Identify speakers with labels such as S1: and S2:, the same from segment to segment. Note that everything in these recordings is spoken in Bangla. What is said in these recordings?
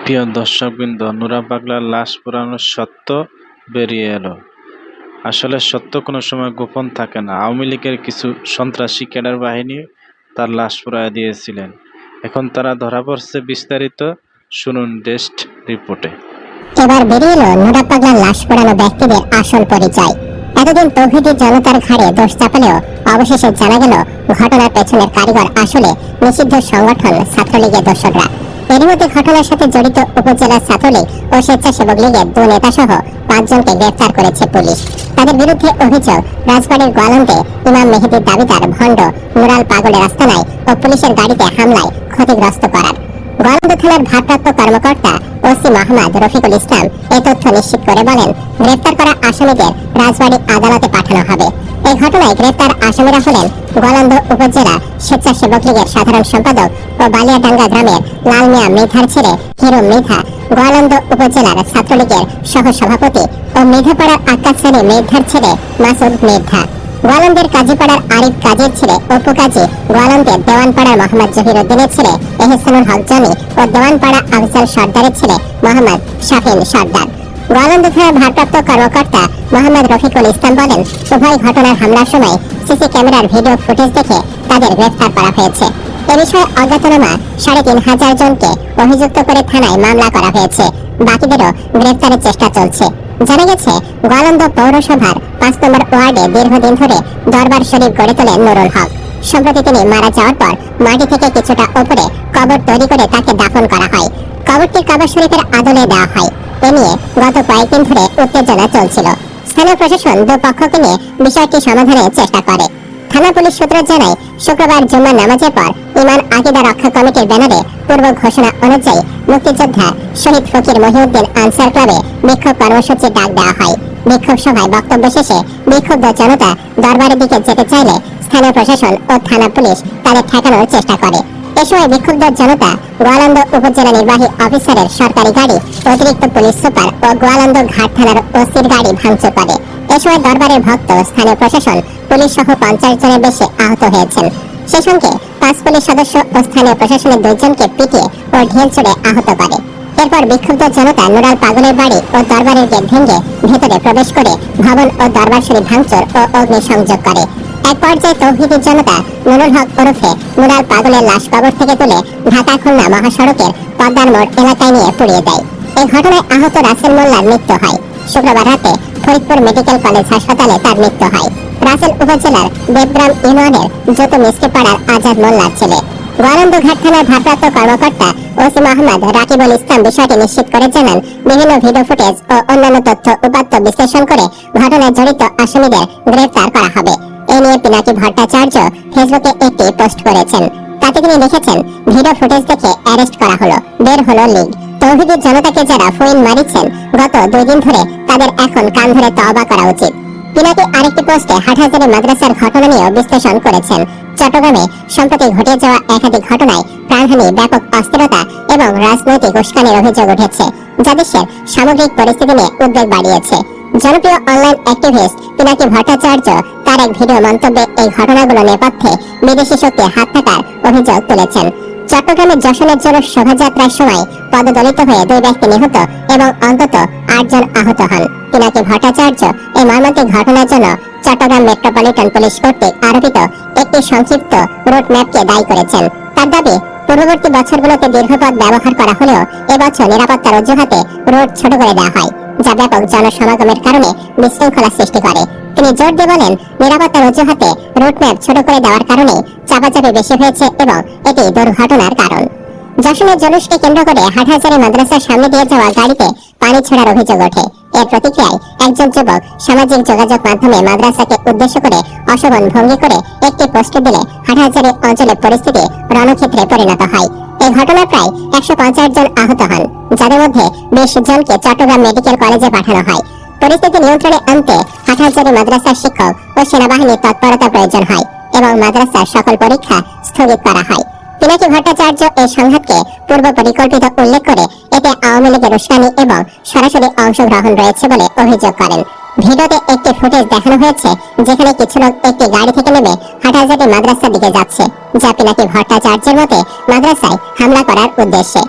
S1: প্রিয় দর্শকবৃন্দ, নুরা পাগলার লাশ পোড়ানোর সত্য বেরিয়ে এলো। আসলে সত্য কোনো সময় গোপন থাকে না। আওয়ামী লীগের কিছু সন্ত্রাসী ক্যাডার বাহিনী তার লাশ পোড়ায় দিয়েছিলেন। এখন তারা ধরা পড়ছে। বিস্তারিত শুনুন ডেস্ক রিপোর্টে।
S2: এবার বেরিয়ে এলো নুরা পাগলার লাশ পোড়ানো ব্যক্তিদের আসল পরিচয়। এতদিন তৌহিদি জনতার ঘাড়ে দোষ চাপালেও অবশেষে জানা গেল ঘটনার পেছনের কারিগর আসলে নিষিদ্ধ সংগঠন ছাত্রলীগের দোসররা। এরই মধ্যে ঘটনার সাথে জড়িত উপজেলা ছাত্রলীগ ও স্বেচ্ছাসেবক লীগের 2 নেতা সহ 5 জনকে গ্রেফতার করেছে পুলিশ। তাদের বিরুদ্ধে অভিযোগ, রাজবাড়ীর গোয়ালন্দে ইমাম মেহেদীর দাবিদার ভণ্ড নুরাল পাগলের আস্তানায় ও পুলিশের গাড়িতে হামলায় ক্ষতিগ্রস্ত করার। গোয়ালন্দ থানার ভারপ্রাপ্ত কর্মকর্তা ওসি মোহাম্মদ রফিকুল ইসলাম এই তথ্য নিশ্চিত করে বলেন, গ্রেফতার করা আসামিদের রাজবাড়ী আদালতে পাঠানো হবে। এই ঘটনায় গ্রেফতার আসামিরা হলেন গোয়ালন্দ উপজেলা স্বেচ্ছাসেবক লীগের সাধারণ সম্পাদক ও বালিয়াডাঙ্গা গ্রামের লাল মিয়া মৃধার ছেলে হিরো মৃধা, গোয়ালন্দ উপজেলার ছাত্রলীগের সহ সভাপতি ও মৃধাপাড়ার আক্কাছানি মৃধার ছেলে মাসুদ মৃধা, গোয়ালন্দের কাজীপাড়ার আরিফ কাজীর ছেলে অপু কাজী, গোয়ালন্দের দেওয়ানপাড়ার মোহাম্মদ জহির উদ্দিনের ছেলে এহসানুল হক জনি ও দেওয়ানপাড়া আফজাল সর্দারের ছেলে মোহাম্মদ শাফিন সর্দার। গোয়ালন্দ থানার ভারপ্রাপ্ত কর্মকর্তা মোহাম্মদ রফিকুল ইসলাম বলেন, উভয় ঘটনার হামলার সময় সিসি ক্যামেরার ভিডিও ফুটেজ দেখে তাদের গ্রেফতার করা হয়েছে। এ বিষয়ে অজ্ঞাতনামা ৩৫০০ জনকে অভিযুক্ত করে থানায় মামলা করা হয়েছে। বাকিদেরও গ্রেফতারের চেষ্টা চলছে। জানা গেছে, গোয়ালন্দ পৌরসভার 5 নম্বর ওয়ার্ডে দীর্ঘদিন ধরে দরবার শরীফ গড়ে তোলেন নুরুল হক। সম্প্রতি তিনি মারা যাওয়ার পর মাটি থেকে কিছুটা উপরে কবর তৈরি করে তাকে দাফন করা হয়। কবরটি কাবা শরীফের আদলে দেওয়া হয়। এ নিয়ে গত কয়েকদিন ধরে উত্তেজনা চলছিল। স্থানীয় প্রশাসন দুপক্ষকে নিয়ে বিষয়টি সমাধানের চেষ্টা করে। থানা পুলিশ সূত্র জানায়, শুক্রবার জুম্মার নামাজের পর ইমান আকিদা রক্ষা কমিটির ব্যানারে পূর্ব ঘোষণা অনুযায়ী মুক্তিযোদ্ধা শহীদ ফকির মহিউদ্দিন আনসার ক্লাবে বিক্ষোভ কর্মসূচি ডাক দেওয়া হয়। বিক্ষোভ সভায় বক্তব্য শেষে বিক্ষুব্ধ জনতা দরবারের দিকে যেতে চাইলে স্থানীয় প্রশাসন ও থানা পুলিশ তাদের ঠেকানোর চেষ্টা করে। এ সময় বিক্ষুব্ধ জনতা গোয়ালন্দ উপজেলা নির্বাহী অফিসারের সরকারি গাড়ি, অতিরিক্ত পুলিশ সুপার ও গোয়ালন্দ ঘাট থানার ওসির গাড়ি ভাঙচুর করে। এ সময় দরবারের ভক্ত, স্থানীয় প্রশাসন, পুলিশ সহ 50 জনের বেশি আহত হয়েছেন। সে সঙ্গে 5 পুলিশ সদস্য ও স্থানীয় প্রশাসনের 2 জনকে পিটিয়ে ও ঢিল ছুড়ে আহত করে। এরপর বিক্ষুব্ধ জনতা নুরাল পাগলের বাড়ি ও দরবারের গেট ভেঙে ভেতরে প্রবেশ করে ভবন ও দরবার শরীফ ভাঙচুর ও অগ্নিসংযোগ করে। এক পর্যায়ে তৌহিদি জনতা নুরুল হক ওরফে নুরাল পাগলের লাশ কবর থেকে তুলে ঢাকা খুলনা মহাসড়কের পদ্মার মোড় এলাকায় নিয়ে পুড়িয়ে দেয়। এই ঘটনায় আহত রাসেল মোল্লার মৃত্যু হয়। শুক্রবার রাতে ফরিদপুর মেডিকেল কলেজ হাসপাতালে তার মৃত্যু হয়। রাসেল উপজেলার দেবগ্রাম ইউনিয়নের যত মিস্ত্রিপাড়ার আজাদ মোল্লার ছেলে। গোয়ালন্দ ঘাট থানার ভারপ্রাপ্ত কর্মকর্তা ওসি মোহাম্মদ রাকিবুল ইসলাম বিষয়টি নিশ্চিত করে জানান, বিভিন্ন ভিডিও ফুটেজ ও অন্যান্য তথ্য উপাত্ত বিশ্লেষণ করে ঘটনায় জড়িত আসামিদের গ্রেফতার করা হবে। এ নিয়ে পিনাকি ভট্টাচার্য ফেসবুকে একটি পোস্ট করেছেন। তাতে তিনি লিখেছেন, ভিডিও ফুটেজ দেখে অ্যারেস্ট করা হলো, বের হলো লীগ। তৌহিদি জনতাকে যারা ফইন মারিছেন গত 2 দিন ধরে, তাদের এখন কান ধরে তওবা করা উচিত। পিনাকি আরেকটি পোস্টে হাটহাজারী মাদ্রাসার ঘটনা নিয়েও বিশ্লেষণ করেছেন। চট্টগ্রামে সম্প্রতি ঘটে যাওয়া একাধিক ঘটনায় প্রাণহানি, ব্যাপক অস্থিরতা এবং রাজনৈতিক উস্কানির অভিযোগ উঠেছে, যা দেশের সামগ্রিক পরিস্থিতি নিয়ে উদ্বেগ বাড়িয়েছে। জনপ্রিয় অনলাইন অ্যাক্টিভিস্ট পিনাকি ভট্টাচার্য তার এক ভিডিও মন্তব্যে এই ঘটনাগুলো নেপথ্যে বিদেশি শক্তির হাত থাকার অভিযোগ তুলেছেন। চট্টগ্রামের যশোরের জন্য শোভাযাত্রার সময় পদদলিত হয়ে 2 ব্যক্তি নিহত এবং অন্তত 8 জন আহত হন। পিনাকি ভট্টাচার্য এই মর্মান্তিক ঘটনার জন্য চট্টগ্রাম মেট্রোপলিটন পুলিশ কর্তৃক আরোপিত একটি সংক্ষিপ্ত রুট ম্যাপকে দায়ী করেছেন। তার দাবি, পূর্ববর্তী বছরগুলোতে দীর্ঘপথ ব্যবহার করা হলেও এবছর নিরাপত্তার অজুহাতে রুট ছোট করে দেওয়া হয়, যা ব্যাপক জনসমাগমের কারণে বিশৃঙ্খলা সৃষ্টি করে। তিনি জোর দিয়ে বলেন, নিরাপত্তার অজুহাতে রুট ম্যাপ ছোট করে দেওয়ার কারণে চাপাচাপি বেশি হয়েছে এবং এটি দুর্ঘটনার কারণ। যশোরের জলুসকে কেন্দ্র করে হাটহাজারী মাদ্রাসার সামনে দিয়ে যাওয়া গাড়িতে পানি ছোড়ার অভিযোগ ওঠে। এর প্রতিক্রিয়ায় একজন যুবক সামাজিক যোগাযোগ মাধ্যমে মাদ্রাসাকে উদ্দেশ্য করে অশোভন ভঙ্গি করে একটি পোস্ট দিলে হাটহাজারী অঞ্চলের পরিস্থিতি রণক্ষেত্রে পরিণত হয়। এই ঘটনায় প্রায় 150 জন আহত হন, যাদের মধ্যে 20 জনকে চট্টগ্রাম মেডিকেল কলেজে পাঠানো হয়। পরিস্থিতি নিয়ন্ত্রণে আনতে হাটহাজারী মাদ্রাসার শিক্ষক ও সেনাবাহিনীর তৎপরতা প্রয়োজন হয় এবং মাদ্রাসার সকল পরীক্ষা স্থগিত করা হয়। পিনাকি ভট্টাচার্য এই সংঘাতকে পূর্ব পরিকল্পিত উল্লেখ করে এতে আওয়ামী লীগের উস্কানি এবং সরাসরি অংশগ্রহণ রয়েছে বলে অভিযোগ করেন। ভিডিওতে একটি ফুটেজ দেখানো হয়েছে যেখানে কিছু লোক একটি গাড়ি থেকে নেমে হাটহাজারী মাদ্রাসার দিকে যাচ্ছে, যা পিনাকি ভট্টাচার্যের মতে মাদ্রাসায় হামলা করার উদ্দেশ্যে।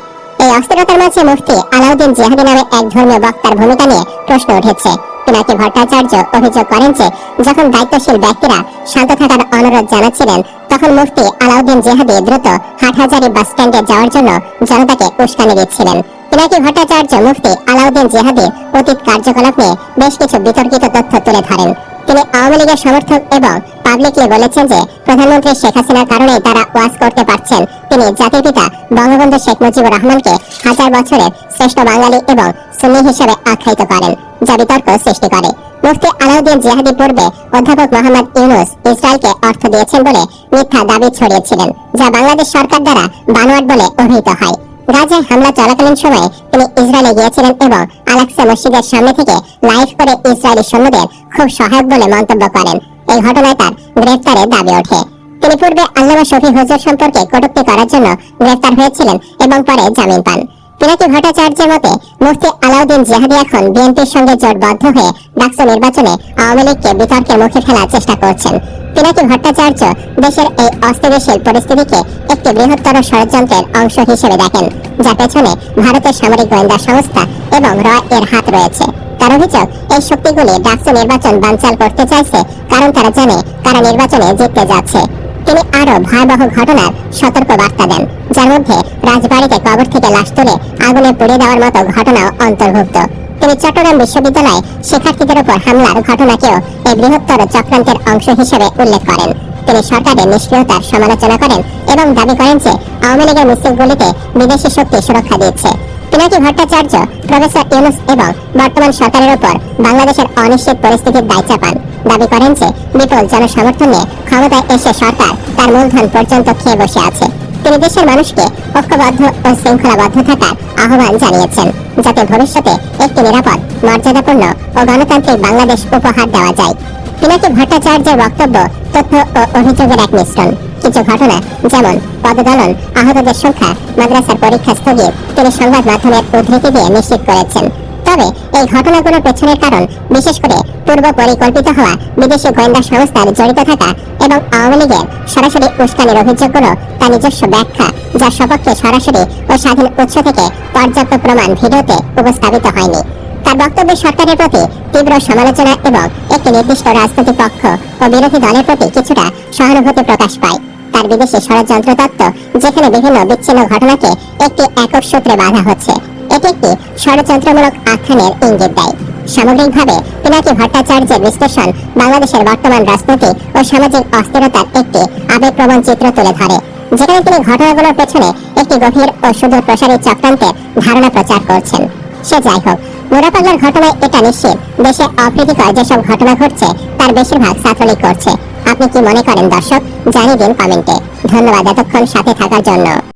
S2: এই অস্থিরতার মাঝে মুফতি আলাউদ্দিন জিহাদি নামে এক ধর্মীয় বক্তার ভূমিকা নিয়ে প্রশ্ন উঠেছে। পিনাকি ভট্টাচার্য অভিযোগ করেন যে যখন দায়িত্বশীল ব্যক্তিরা শান্ত থাকার অনুরোধ জানাচ্ছিলেন, তখন মুফতি আলাউদ্দিন জিহাদি দ্রুত হাটহাজারী বাস স্ট্যান্ডে যাওয়ার জন্য জনতাকে উস্কানি দিচ্ছিলেন। পিনাকি ভট্টাচার্য মুফতি আলাউদ্দিন জিহাদির অতীত কার্যকলাপ নিয়ে বেশ কিছু বিতর্কিত তথ্য তুলে ধরেন। তিনি আওয়ামী লীগের সমর্থক এবং পাবলিকলি বলেছেন যে প্রধানমন্ত্রী শেখ হাসিনার কারণেই তারা ওয়াজ করতে পারছেন। তিনি জাতির পিতা বঙ্গবন্ধু শেখ মুজিবুর রহমানকে হাজার বছরের শ্রেষ্ঠ বাঙালি এবং সুন্নি হিসেবে আখ্যায়িত করেন, যা বিতর্ক সৃষ্টি করে। মুফতি আলাউদ্দিন জিহাদি পূর্বে অধ্যাপক মোহাম্মদ ইউনূস ইসরায়েলকে অর্থ দিয়েছেন বলে মিথ্যা দাবি ছড়িয়েছিলেন, যা বাংলাদেশ সরকার দ্বারা বানোয়াট বলে অভিহিত হয়। গাজায় হামলা চলাকালীন সময়ে তিনি ইসরায়েলে গিয়েছিলেন এবং আল-আকসা মসজিদের সামনে থেকে লাইভ করে ইসরায়েলি সৈন্যদের খুব সহায়ক বলে মন্তব্য করেন। এই ঘটনায় তার গ্রেফতারের দাবি ওঠে। তিনি পূর্বে আল্লামা শফি হুজুর সম্পর্কে কটূক্তি করার জন্য গ্রেফতার হয়েছিলেন এবং পরে জামিন পান। পিনাকি ভট্টাচার্যের মতে মুফতি আলাউদ্দিন জিহাদি এখন বিএনপির সঙ্গে জোটবদ্ধ হয়ে ডাকসু নির্বাচনে আওয়ামী লীগকে বিতর্কের মুখে ফেলার চেষ্টা করছেন। পিনাকি ভট্টাচার্য দেশের এই অস্থিতিশীল পরিস্থিতিকে একটি বৃহত্তর ষড়যন্ত্রের অংশ হিসেবে দেখেন, যা পেছনে ভারতের সামরিক গোয়েন্দা সংস্থা এবং র এর হাত রয়েছে। তার অভিযোগ, এই শক্তিগুলি ডাকসু নির্বাচন বানচাল করতে চাইছে কারণ তারা জানে কারা নির্বাচনে জিততে যাচ্ছে। তিনি আরো ভয়াবহ ঘটনার সতর্ক বার্তা দেন, যার মধ্যে রাজবাড়িতে কবর থেকে লাশ তুলে আগুনে পুড়িয়ে দেওয়ার মতো ঘটনাও অন্তর্ভুক্ত। তিনি চট্টগ্রাম বিশ্ববিদ্যালয়ে শিক্ষার্থীদের উপর হামলার ঘটনাকেও এই বৃহত্তর চক্রান্তের অংশ হিসেবে উল্লেখ করেন। তিনি সরকারের নিষ্ক্রিয়তার সমালোচনা করেন এবং দাবি করেন যে আওয়ামী লীগের মিছিলগুলিতে বিদেশি শক্তি সুরক্ষা দিচ্ছে। পিনাকি ভট্টাচার্য প্রফেসর ইউনূস এবং বর্তমান সরকারের উপর বাংলাদেশের অনিশ্চিত পরিস্থিতির দায় চাপান। দাবি করেন যে বিপুল জনসমর্থন নিয়ে ক্ষমতায় এসে সরকার তার মূলধন পর্যন্ত খেয়ে বসে আছে। তিনি দেশের মানুষকে ঐক্যবদ্ধ ও শৃঙ্খলাবদ্ধ থাকার আহ্বান জানিয়েছেন, যাতে ভবিষ্যতে একটি নিরাপদ, মর্যাদাপূর্ণ ও গণতান্ত্রিক বাংলাদেশ উপহার দেওয়া যায়। পিনাকি ভট্টাচার্যের বক্তব্য তথ্য ও অভিযোগের এক মিশ্রণ। কিছু ঘটনা যেমন পদদলন, আহতদের সংখ্যা, মাদ্রাসার পরীক্ষা স্থগিত তিনি সংবাদ মাধ্যমের উদ্ধৃতি দিয়ে নিশ্চিত করেছেন। তবে এই ঘটনাগুলোর পেছনের কারণ, বিশেষ করে পূর্ব পরিকল্পিত হওয়া বিদেশি গোয়েন্দা সংস্থার জড়িত থাকা এবং আওয়ামী লীগের সরাসরি উস্কানির অভিযোগগুলো তার নিজস্ব ব্যাখ্যা, যার সপক্ষে সরাসরি ও স্বাধীন উৎস থেকে পর্যাপ্ত প্রমাণ ভিডিওতে উপস্থাপিত হয়নি। তার বক্তব্যে সরকারের প্রতি তীব্র সমালোচনা এবং একটি নির্দিষ্ট রাজনৈতিক পক্ষ ও বিরোধী দলের প্রতি কিছুটা সহানুভূতি প্রকাশ পায়। তার বিদেশি ষড়যন্ত্র তত্ত্ব, যেখানে বিভিন্ন বিচ্ছিন্ন ঘটনাকে একটি একক সূত্রে বাঁধা হচ্ছে, এটি একটি ষড়যন্ত্রমূলক আখ্যানের ইঙ্গিত দেয়। সামগ্রিকভাবে পিনাকি ভট্টাচার্যের বিশ্লেষণ বাংলাদেশের বর্তমান রাজনৈতিক ও সামাজিক অস্থিরতার একটি আবেগপ্রবণ চিত্র তুলে ধরে, যেখানে তিনি ঘটনাগুলোর পেছনে একটি গভীর ও সুদূর প্রসারী চক্রান্তের ধারণা প্রচার করছেন। সে যাই হোক, নুরাপাগলার ঘটনায় এটা নিশ্চিত, দেশে অপ্রীতিকর যেসব ঘটনা ঘটছে তার বেশিরভাগ ছাত্রলীগ করছে। আপনি কি মনে করেন দর্শক? জানিয়ে দিন কমেন্টে। ধন্যবাদ এতক্ষণ সাথে থাকার জন্য।